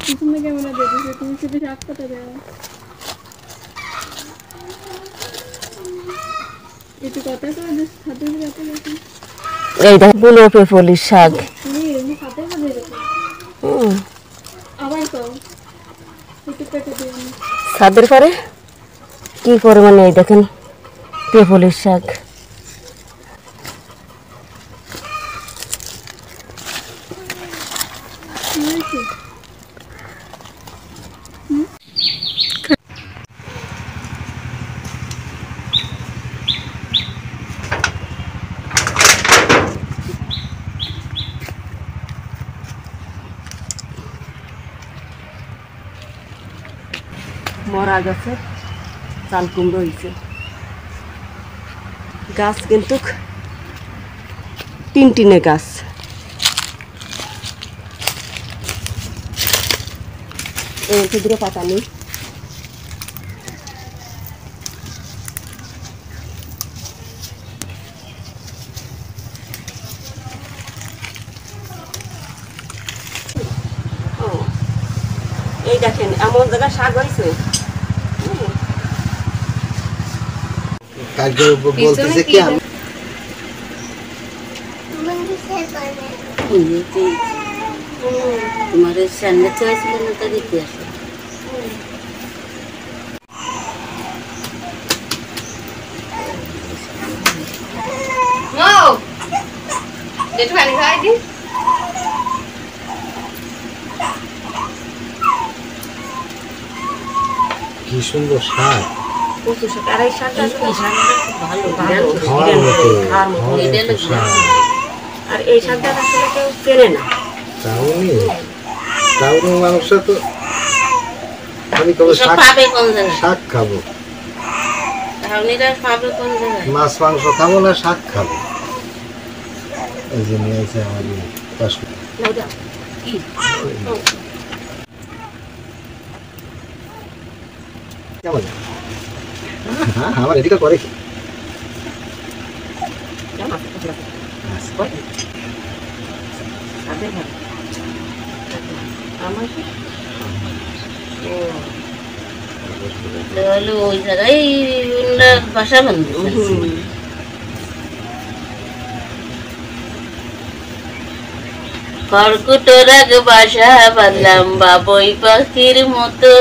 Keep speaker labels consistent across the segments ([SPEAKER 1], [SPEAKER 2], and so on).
[SPEAKER 1] পিছনে ক্যামেরা দেখেছো তুমি শুধু শাক কাটা দেওয়া একটু কথা কয় হাতে হাতে দেখি
[SPEAKER 2] এই দেখ বুলোপে পলির শাক
[SPEAKER 1] হাতে হাতে দেখো আবার কও একটু কেটে দিও
[SPEAKER 2] ছাদের পরে কি করে মানে এই দেখেন পেপলির শাক মরা গেছে চাল কুমড়ো হয়েছে গাছ কিন্তু টিনে গাছ দুটো পাতা নেই এই দেখেন এমন জায়গায় শাক হয়েছে
[SPEAKER 3] কালকে বলতেছে কি আমি
[SPEAKER 2] তোমার সামনে চাইছিল না তা দেখতে আসো
[SPEAKER 3] কি সুন্দর শাক
[SPEAKER 2] কচু শাক আর এই শাকটা ভালো
[SPEAKER 3] খাওয়ার মতো শাক
[SPEAKER 2] আর এই শাকটা আসলে কেউ চেনে না
[SPEAKER 3] টাউনি মানুষ তো আমি তবে শাক খাবো মাছ মাংস খাবো না শাক খাবো এই যে নিয়ে এসে আমাদের কেমন হ্যাঁ আমার এদিকে করে কি
[SPEAKER 2] ওই জায়গায় বাসা বন্ধু কর্কুটরাগ বাসা বাঁধলাম বাবুই পাখির মতো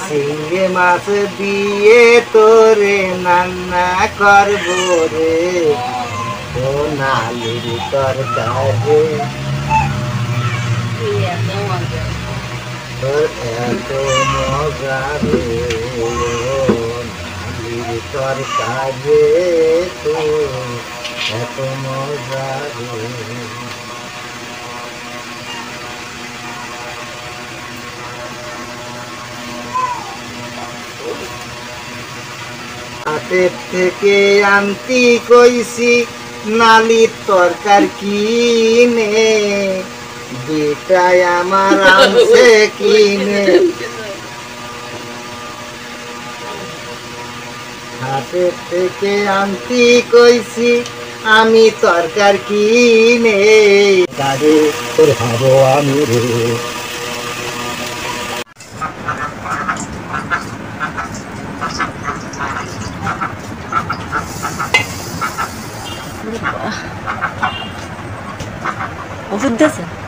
[SPEAKER 3] সিঙ্গে মাছ দিয়ে তোরে রান্না করবো রে ও নালির তরকারি তোর এত মজা রে নালির তরকারি তোর এত মজা রে হাতের থেকে আনতি কইছি নালির তরকার কিনে দুইটাই আমার আনছে কিনে হাতের থেকে আনতি কইছি আমি তরকার কিনে গাড়ি তোর ভাবো আমি রে
[SPEAKER 2] ওষুধ দিয়েছে